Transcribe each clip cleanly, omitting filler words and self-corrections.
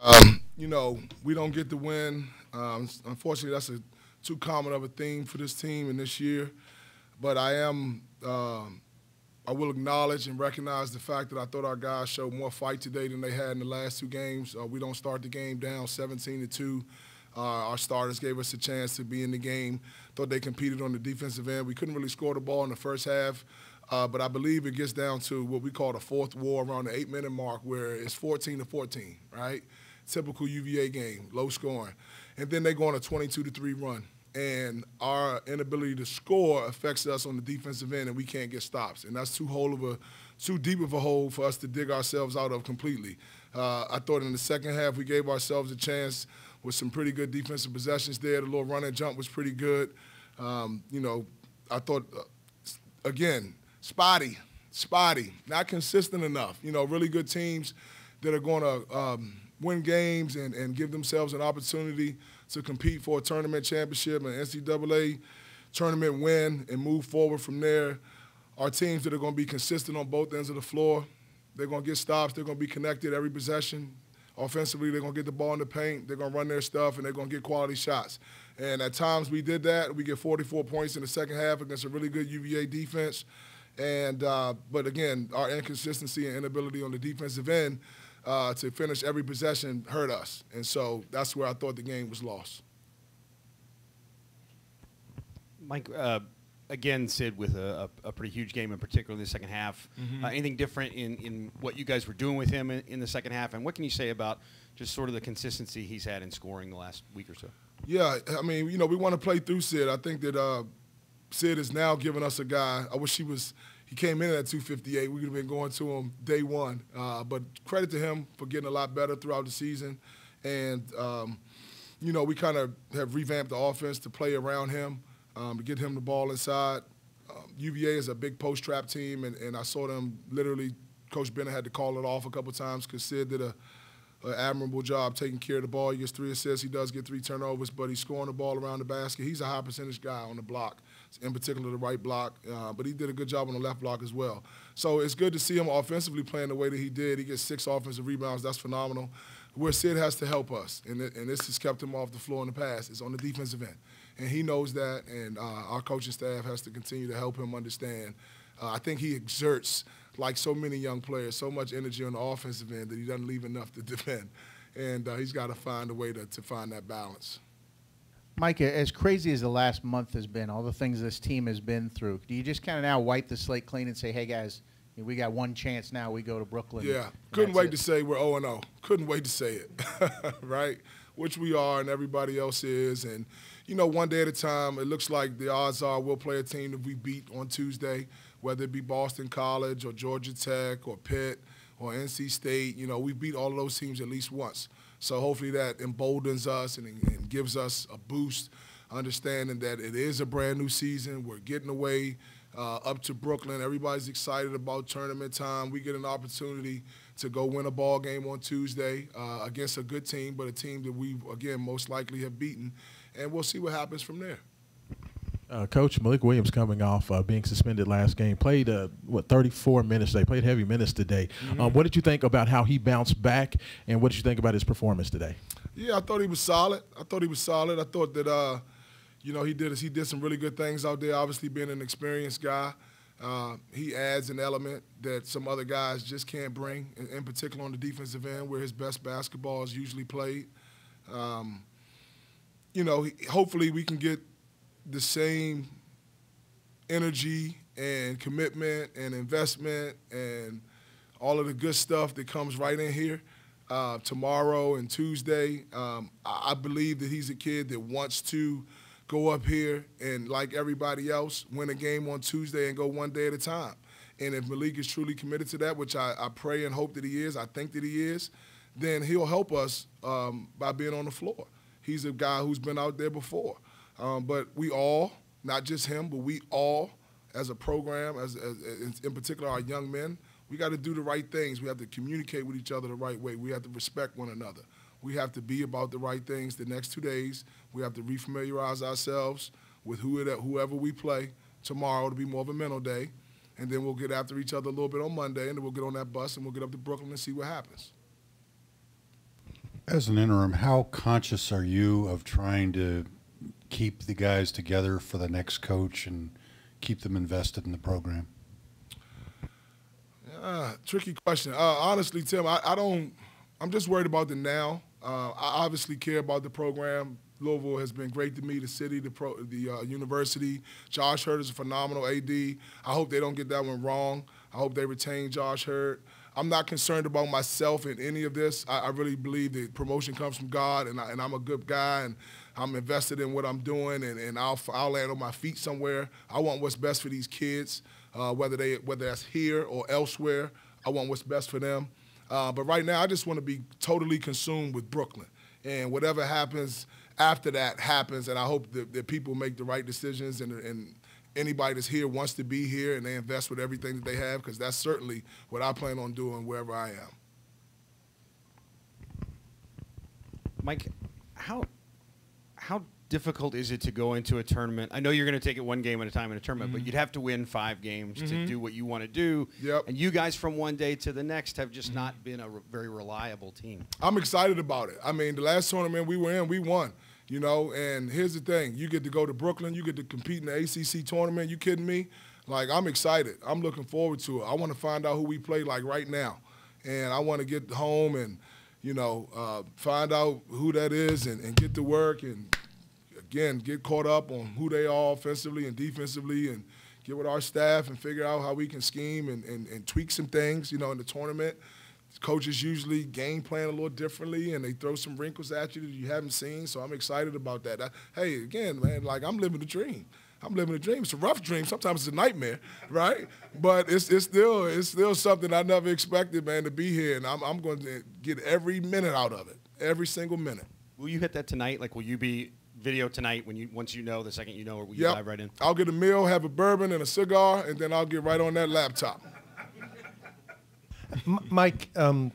We don't get the win. Unfortunately, that's too common of a theme for this team in this year. But I will acknowledge and recognize the fact that I thought our guys showed more fight today than they had in the last two games. We don't start the game down 17-2. Our starters gave us a chance to be in the game. Thought they competed on the defensive end. We couldn't really score the ball in the first half, but I believe it gets down to what we call the fourth war around the 8-minute mark, where it's 14-14, right? Typical UVA game, low scoring. And then they go on a 22-3 run. And our inability to score affects us on the defensive end, and we can't get stops. And that's too deep of a hole for us to dig ourselves out of completely. I thought in the second half we gave ourselves a chance with some pretty good defensive possessions there. The little run and jump was pretty good. I thought, again, spotty, not consistent enough. Really good teams that are going to win games and give themselves an opportunity to compete for a tournament championship, an NCAA tournament win, and move forward from there. Our teams that are going to be consistent on both ends of the floor, they're going to get stops, they're going to be connected every possession. Offensively, they're going to get the ball in the paint, they're going to run their stuff, and they're going to get quality shots. And at times we did that. We get 44 points in the second half against a really good UVA defense. But again, our inconsistency and inability on the defensive end to finish every possession hurt us. And so that's where I thought the game was lost. Mike, again, Sid, with a pretty huge game in particular in the second half. Anything different in what you guys were doing with him in the second half? And what can you say about just sort of the consistency he's had in scoring the last week or so? Yeah, I mean, we want to play through Sid. I think that Sid is now giving us a guy. I wish he came in at 258. We could have been going to him day one. But credit to him for getting a lot better throughout the season. And, we kind of have revamped the offense to play around him, to get him the ball inside. UVA is a big post-trap team, and I saw them literally, Coach Bennett had to call it off a couple times because Sid did an admirable job taking care of the ball. He gets 3 assists. He does get 3 turnovers, but he's scoring the ball around the basket. He's a high-percentage guy on the block, in particular the right block, but he did a good job on the left block as well. So it's good to see him offensively playing the way that he did. He gets 6 offensive rebounds. That's phenomenal. Where Sid has to help us, and this has kept him off the floor in the past, is on the defensive end. And he knows that, and our coaching staff has to continue to help him understand. I think he exerts, like so many young players, so much energy on the offensive end that he doesn't leave enough to defend. And he's got to find a way to find that balance. Mike, as crazy as the last month has been, all the things this team has been through, do you just kind of now wipe the slate clean and say, hey, guys, we got one chance now, we go to Brooklyn? Yeah, couldn't wait to say we're 0-0. Couldn't wait to say it, right? Which we are and everybody else is. And, one day at a time, it looks like the odds are we'll play a team that we beat on Tuesday, whether it be Boston College or Georgia Tech or Pitt or NC State. We beat all of those teams at least once. So hopefully that emboldens us and gives us a boost, understanding that it is a brand new season. We're getting away up to Brooklyn. Everybody's excited about tournament time. We get an opportunity to go win a ball game on Tuesday against a good team, but a team that we, again, most likely have beaten. And we'll see what happens from there. Coach, Malik Williams coming off being suspended last game, played, 34 minutes today, played heavy minutes today. What did you think about how he bounced back, and what did you think about his performance today? Yeah, I thought he was solid. I thought that, he did some really good things out there, obviously being an experienced guy. He adds an element that some other guys just can't bring, in particular on the defensive end where his best basketball is usually played. Hopefully we can get the same energy and commitment and investment and all of the good stuff that comes right in here tomorrow and Tuesday. I believe that he's a kid that wants to go up here and, like everybody else, win a game on Tuesday and go one day at a time. And if Malik is truly committed to that, which I pray and hope that he is, I think that he is, then he'll help us by being on the floor. He's a guy who's been out there before. But we all, not just him, but we all as a program, as in particular our young men, we got to do the right things. We have to communicate with each other the right way. We have to respect one another. We have to be about the right things the next 2 days. We have to refamiliarize ourselves with whoever we play tomorrow to be more of a mental day. And then we'll get after each other a little bit on Monday, and then we'll get on that bus and we'll get up to Brooklyn and see what happens. As an interim, how conscious are you of trying to keep the guys together for the next coach and keep them invested in the program? Tricky question. Honestly, Tim, I don't. I'm just worried about the now. I obviously care about the program. Louisville has been great to me, the city, the university. Josh Hurd is a phenomenal AD. I hope they don't get that one wrong. I hope they retain Josh Hurd. I'm not concerned about myself in any of this. I really believe that promotion comes from God, and I'm a good guy, and I'm invested in what I'm doing, and I'll land on my feet somewhere. I want what's best for these kids, whether that's here or elsewhere. I want what's best for them. But right now, I just want to be totally consumed with Brooklyn, and whatever happens after that happens, and I hope that people make the right decisions, and anybody that's here wants to be here, and they invest with everything that they have, because that's certainly what I plan on doing wherever I am. Mike, how difficult is it to go into a tournament? I know you're going to take it one game at a time in a tournament, but you'd have to win 5 games to do what you want to do. Yep. And you guys from one day to the next have just not been a very reliable team. I'm excited about it. I mean, the last tournament we were in, we won. You know, and here's the thing. You get to go to Brooklyn. You get to compete in the ACC tournament. You kidding me? Like, I'm excited. I'm looking forward to it. I want to find out who we play like right now. And I want to get home and, you know, find out who that is and get to work and, again, get caught up on who they are offensively and defensively and get with our staff and figure out how we can scheme and tweak some things, you know, in the tournament. Coaches usually game plan a little differently, and they throw some wrinkles at you that you haven't seen, so I'm excited about that. Hey, again, man, like, I'm living the dream. I'm living a dream. It's a rough dream. Sometimes it's a nightmare, right? But it's still something I never expected, man, to be here, and I'm going to get every minute out of it, every single minute. Will you hit that tonight? Like, will you be video tonight once you know, the second you know, or will you dive right in? I'll get a meal, have a bourbon and a cigar, and then I'll get right on that laptop. Mike, you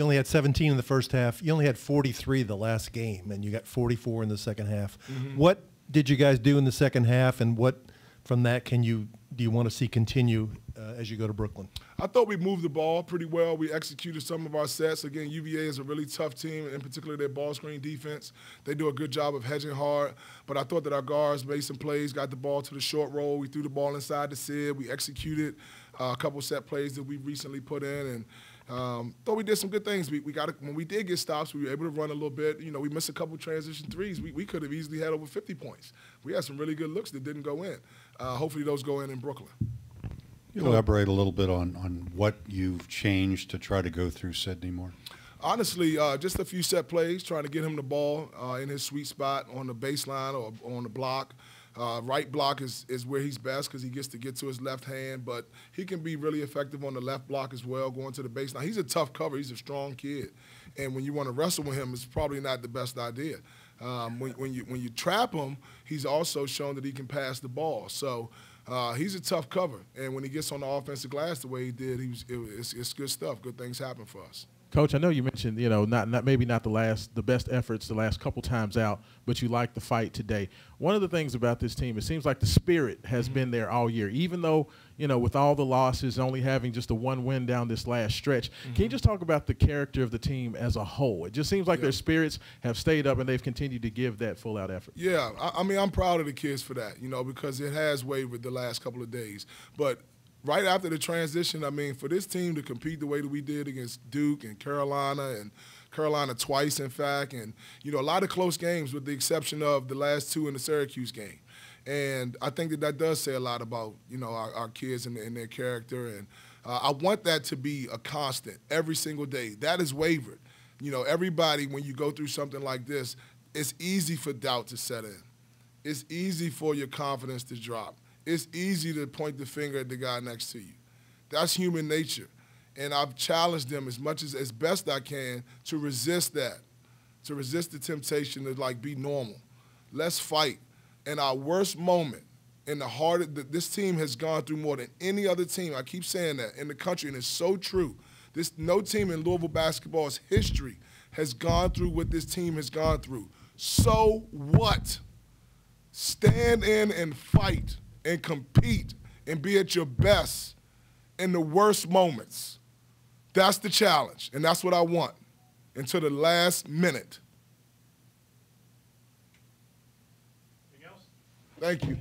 only had 17 in the first half. You only had 43 the last game, and you got 44 in the second half. What did you guys do in the second half, and what from that do you want to see continue as you go to Brooklyn? I thought we moved the ball pretty well. We executed some of our sets. Again, UVA is a really tough team, in particular their ball screen defense. They do a good job of hedging hard, but I thought that our guards made some plays, got the ball to the short roll. We threw the ball inside the SID. We executed a couple set plays that we recently put in, and thought we did some good things. When we did get stops, we were able to run a little bit. You know, we missed a couple transition threes. We could have easily had over 50 points. We had some really good looks that didn't go in. Hopefully those go in Brooklyn. You elaborate a little bit on what you've changed to try to go through Sidney more? Honestly, just a few set plays, trying to get him the ball in his sweet spot on the baseline or on the block. Right block is where he's best because he gets to get to his left hand, but he can be really effective on the left block as well, going to the baseline. He's a tough cover. He's a strong kid. And when you want to wrestle with him, it's probably not the best idea. When you trap him, he's also shown that he can pass the ball. So he's a tough cover. And when he gets on the offensive glass the way he did, it's good stuff. Good things happen for us. Coach, I know you mentioned, you know, maybe not the best efforts the last couple times out, but you like the fight today. One of the things about this team, it seems like the spirit has been there all year, even though, you know, with all the losses, only having just a 1 win down this last stretch. Can you just talk about the character of the team as a whole? It just seems like their spirits have stayed up and they've continued to give that full out effort. Yeah, I mean, I'm proud of the kids for that, you know, because it has wavered the last couple of days. But right after the transition, I mean, for this team to compete the way that we did against Duke and Carolina twice, in fact, and, you know, a lot of close games with the exception of the last 2 in the Syracuse game. And I think that does say a lot about, you know, our kids and their character. And I want that to be a constant every single day. That is wavered. You know, everybody, when you go through something like this, it's easy for doubt to set in. It's easy for your confidence to drop. It's easy to point the finger at the guy next to you. That's human nature. And I've challenged them as best I can to resist that, to resist the temptation to, like, be normal. Let's fight. In our worst moment, in the hardest, this team has gone through more than any other team, I keep saying that, in the country, and it's so true. No team in Louisville basketball's history has gone through what this team has gone through. So what? Stand in and fight and compete and be at your best in the worst moments. That's the challenge, and that's what I want. until the last minute. Thank you.